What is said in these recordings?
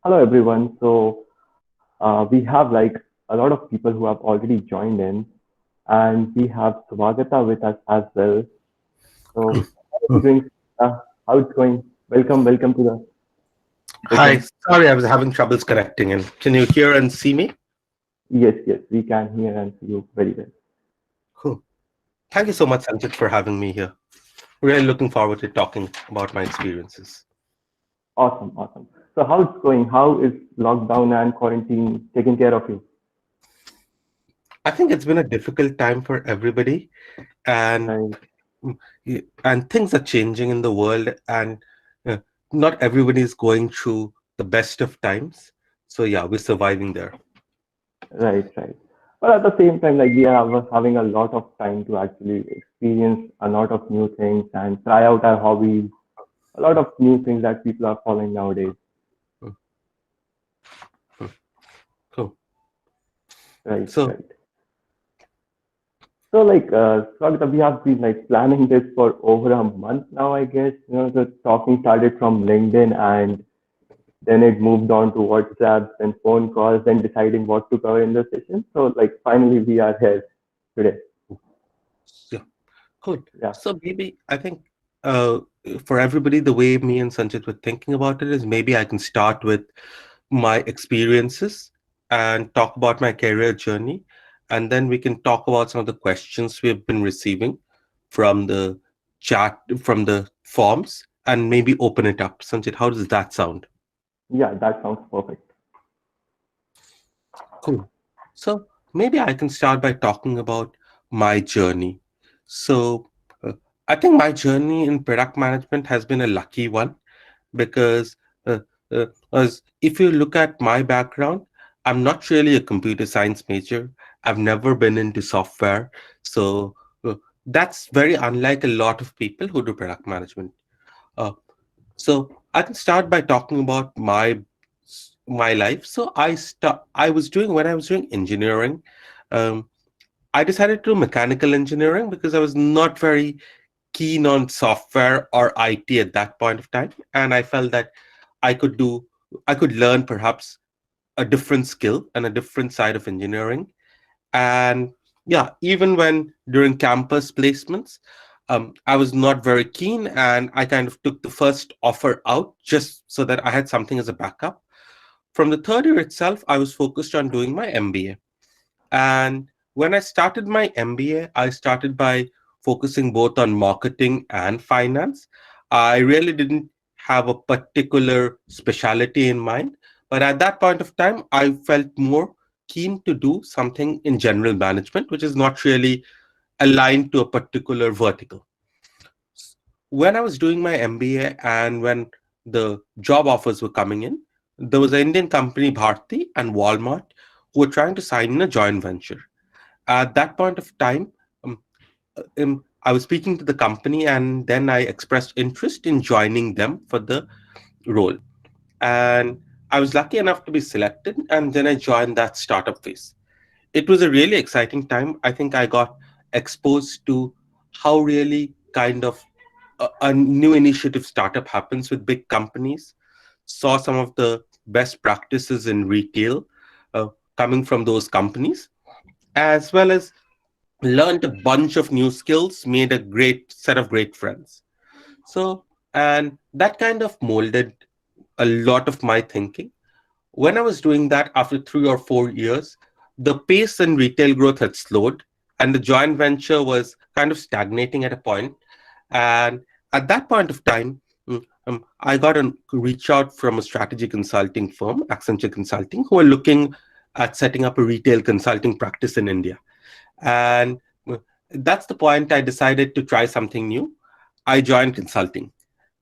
Hello everyone. We have like a lot of people who have already joined in, and we have Swagata with us as well. So how are you Oh, doing? How it's going? Welcome to the hi. session. Sorry, I was having troubles connecting in. Can you hear and see me? Yes, we can hear and see you very well. Cool. Thank you so much, Sanjit, for having me here. Really looking forward to talking about my experiences. Awesome. So how it's going? How is lockdown and quarantine taking care of you? I think it's been a difficult time for everybody, and Right, and things are changing in the world, and uh, not everybody is going through the best of times. So yeah, we're surviving there. right. But at the same time, like we are having a lot of time to actually experience a lot of new things and try out our hobbies, a lot of new things that people are following nowadays. Mm, mm. Cool. Right, So right. So Swagata, we have been like planning this for over a month now, I guess. The talking started from LinkedIn and then it moved on to WhatsApp and phone calls, then deciding what to cover in the session. So like finally we are here today. yeah, cool. Yeah, So maybe I think uh, for everybody, the way me and Sanjit were thinking about it is maybe I can start with my experiences and talk about my career journey, and then we can talk about some of the questions we've been receiving from the chat, from the forms, and maybe open it up. Sanjit, how does that sound? yeah, that sounds perfect. Cool. So maybe I can start by talking about my journey. So uh, I think my journey in product management has been a lucky one because uh, as if you look at my background, I'm not really a computer science major. I've never been into software. So that's very unlike a lot of people who do product management. Uh, so I can start by talking about my life. So I was doing when I was doing engineering. Um, I decided to do mechanical engineering because I was not very keen on software or IT at that point of time, and I felt that I could do I could learn perhaps a different skill and a different side of engineering. And yeah, even when during campus placements, I was not very keen, and I kind of took the first offer out just so that I had something as a backup. From the third year itself, I was focused on doing my MBA. And when I started my MBA, I started by focusing both on marketing and finance. I really didn't have a particular specialty in mind, but at that point of time, I felt more keen to do something in general management, which is not really aligned to a particular vertical. When I was doing my MBA and when the job offers were coming in, there was an Indian company, Bharti and Walmart, who were trying to sign in a joint venture. At that point of time, I was speaking to the company, and then I expressed interest in joining them for the role. And I was lucky enough to be selected, and then I joined that startup phase. It was a really exciting time. I think I got exposed to how really kind of a new initiative startup happens with big companies, saw some of the best practices in retail uh, coming from those companies, as well as learned a bunch of new skills, made a great set of great friends. So, and that kind of molded a lot of my thinking. When I was doing that after 3 or 4 years, the pace in retail growth had slowed, and the joint venture was kind of stagnating at a point. And at that point of time, I got a reach out from a strategy consulting firm, Accenture Consulting, who are looking at setting up a retail consulting practice in India. And that's the point I decided to try something new. I joined consulting.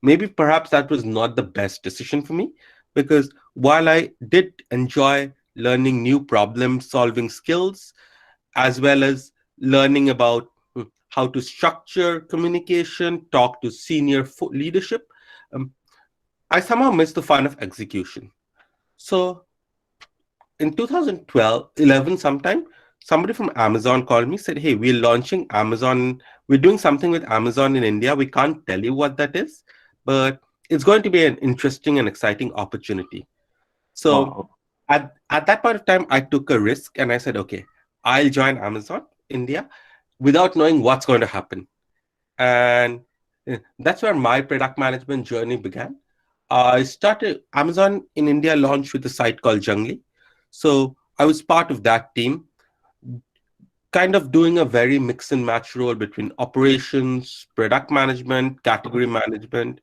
Maybe perhaps that was not the best decision for me because while I did enjoy learning new problem solving skills as well as learning about how to structure communication, talk to senior leadership, um, I somehow missed the fun of execution. So in 2012, 11 sometime, somebody from Amazon called me, said, hey, we're launching Amazon. We're doing something with Amazon in India. We can't tell you what that is, but it's going to be an interesting and exciting opportunity. So Wow. at that point of time, I took a risk and I said, okay, I'll join Amazon India without knowing what's going to happen. And that's where my product management journey began. I started Amazon in India launched with a site called Jungly. So I was part of that team, kind of doing a very mix and match role between operations, product management, category management.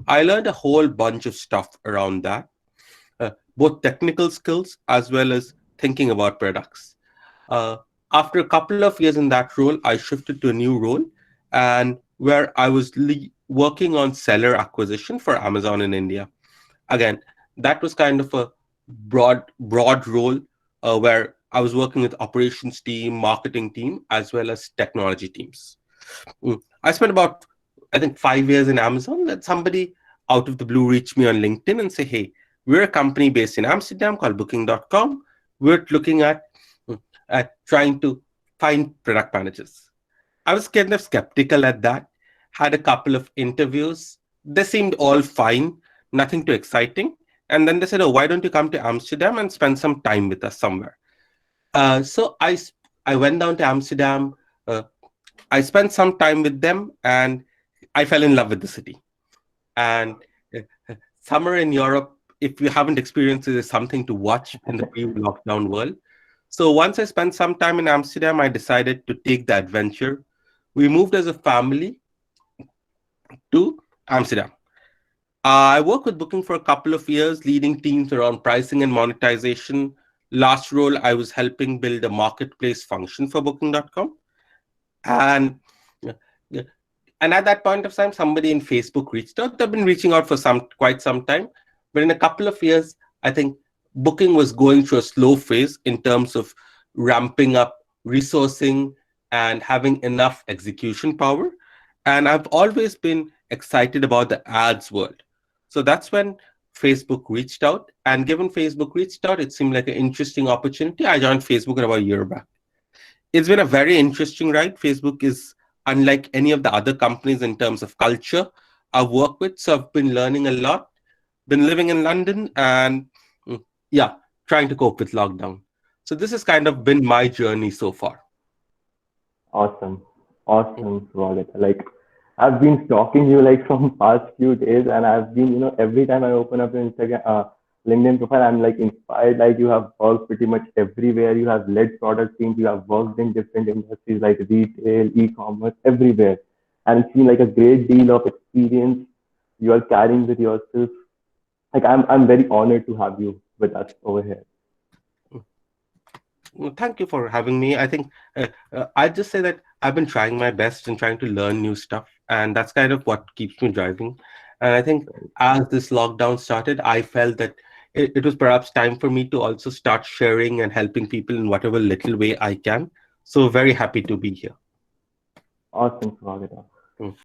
I learned a whole bunch of stuff around that, both technical skills as well as thinking about products. Uh, After a couple of years in that role, I shifted to a new role, and where I was working on seller acquisition for Amazon in India. Again, that was kind of a broad role where I was working with operations team, marketing team, as well as technology teams. I spent about, I think, 5 years in Amazon. That somebody out of the blue reached me on LinkedIn and say, "Hey, we're a company based in Amsterdam called Booking.com. We're looking mm, at trying to find product managers." I was kind of skeptical at that. Had a couple of interviews. They seemed all fine, nothing too exciting. And then they said, "Oh, why don't you come to Amsterdam and spend some time with us somewhere?" So I went down to Amsterdam. Uh, I spent some time with them, and I fell in love with the city. And summer in Europe, if you haven't experienced it, is something to watch in the pre-lockdown world. So once I spent some time in Amsterdam, I decided to take the adventure. We moved as a family to Amsterdam. I worked with Booking for a couple of years, leading teams around pricing and monetization. Last role, I was helping build a marketplace function for Booking.com. And yeah, and at that point of time, somebody in Facebook reached out. They've been reaching out for quite some time, but in a couple of years, I think Booking was going through a slow phase in terms of ramping up resourcing and having enough execution power. And I've always been excited about the ads world. So that's when Facebook reached out. And given Facebook reached out, it seemed like an interesting opportunity. I joined Facebook about a year back. It's been a very interesting ride. Facebook is unlike any of the other companies in terms of culture I've worked with. So I've been learning a lot, been living in London, and mm, yeah, trying to cope with lockdown. So this has kind of been my journey so far. Awesome. Awesome, Swagat. Like, I've been stalking you like from past few days, and I've been, every time I open up your Instagram, LinkedIn profile, I'm like inspired. Like, you have worked pretty much everywhere. You have led product teams. You have worked in different industries like retail, e-commerce, everywhere, and it's been like a great deal of experience you are carrying with yourself. Like, I'm very honored to have you with us over here. Well, thank you for having me. I think I'd just say that I've been trying my best and trying to learn new stuff, and that's kind of what keeps me driving. And I think as this lockdown started, I felt that it was perhaps time for me to also start sharing and helping people in whatever little way I can. So very happy to be here. Awesome, Swagat. Mm.